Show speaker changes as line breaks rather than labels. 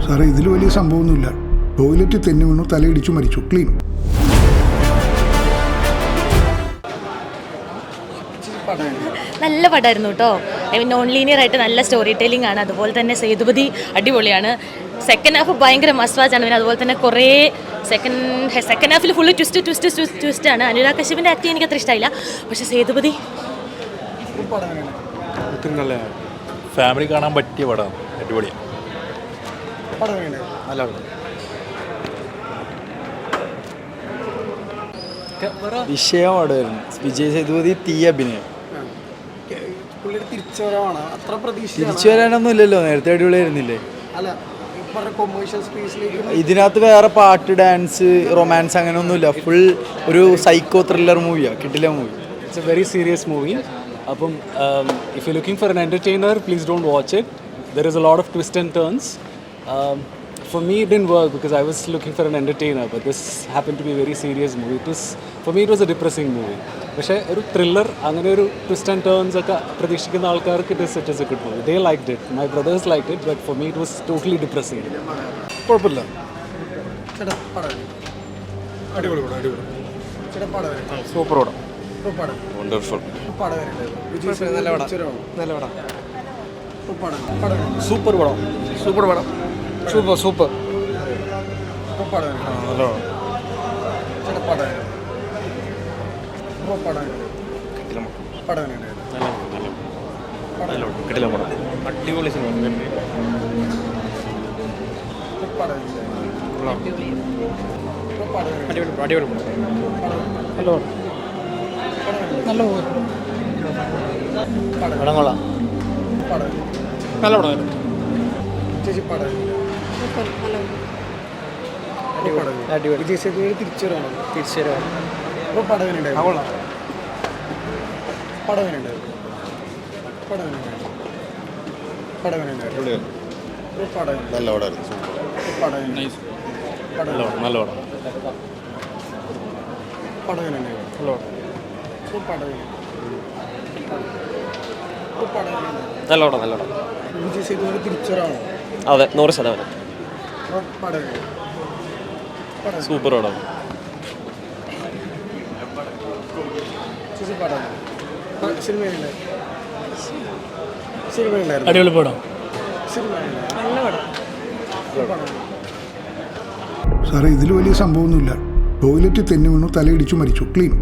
സാറേ, ഇതിൽ വലിയ സംഭവമൊന്നുമില്ല. ടോയ്ലറ്റ് തെന്നി വീണു, തലയിടിച്ചു മരിച്ചു. ക്ലീൻ.
നല്ല പടമായിരുന്നു കേട്ടോ. നോൺ ലീനിയർ ആയിട്ട് നല്ല സ്റ്റോറി ടെല്ലിംഗ് ആണ്. അതുപോലെ തന്നെ സേതുപതി അടിപൊളിയാണ്. സെക്കൻഡ് ഹാഫ് ഭയങ്കര മസ്റ്റ് വാച്ച് ആണ്. പിന്നെ അതുപോലെ തന്നെ കുറേ സെക്കൻഡ് ഹാഫിൽ ഫുള്ള് ട്വിസ്റ്റ് ആണ്. അനുരാഗ് കശ്യപിൻ്റെ ആക്ടിങ് എനിക്ക് അത്ര ഇഷ്ടമായില്ല. പക്ഷെ സേതുപതി
നല്ല ഫാമിലി കാണാൻ പറ്റിയ പടമാണ്. അടിപൊളിയാണ്. നല്ല
വിഷയം പടമായിരുന്നു. വിജയ് സേതുപതി തീ അഭിനയം. തിരിച്ചു വരാനൊന്നും ഇല്ലല്ലോ, നേരത്തെ അടിപൊളിയായിരുന്നില്ലേ? ഇതിനകത്ത് വേറെ പാട്ട്, ഡാൻസ്, റൊമാൻസ് അങ്ങനെയൊന്നുമില്ല. ഫുൾ ഒരു സൈക്കോ ത്രില്ലർ മൂവിയാണ്. കിട്ടില്ല movie.
It's a very serious movie. അപ്പം if you looking for an entertainer, please don't watch it. There is a lot of twist and turns. For me, it didn't work because I was looking for an entertainer, but this happened to be a very serious movie. For me, it was a depressing movie. പക്ഷേ ഒരു thriller, അങ്ങനെ ഒരു twist and turns ഒക്കെ പ്രതീക്ഷിക്കുന്ന ആൾക്കാർക്ക് it is A good movie. They liked it. My brothers liked it, but for me, it was totally depressing.
കുഴപ്പമില്ല. Super പടം. Wonderful. Super പടം. സൂപ്പർ പടം. സൂപ്പർ. അടിപൊളി സിനിമ.
അതെ, 100%. സൂപ്പർ പടം.
അടിപൊളി പടം.
സാറേ, ഇതിൽ വലിയ സംഭവമൊന്നുമില്ല. ടോയ്ലറ്റ് തെന്നി വീണു, തലയിടിച്ചു മരിച്ചു. ക്ലീൻ.